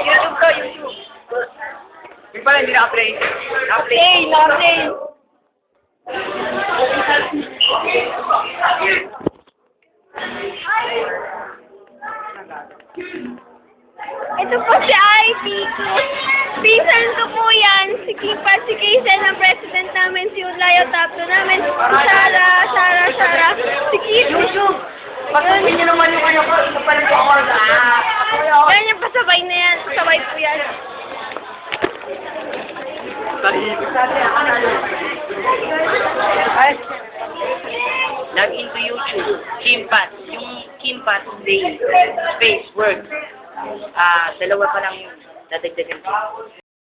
YouTube ko, YouTube. Yung pala, hindi naka-play. Naka-play. Naka-play. Ito po si Ivy. Pinsan ko po yan. Si Kipa, si Kaisen ang president namin. Si Ulayo Tapto namin. Si Shara. Si Kit. YouTube! Pagkakin nyo naman yung ano ko, isa pa rin po ako. Yan yung pasabay na yan. Pasabay po yan. Ay! Log into YouTube. Kimpat. Yung Kimpat Day. Space. Work. Dalawa pa lang yun. Dadagdagan ko.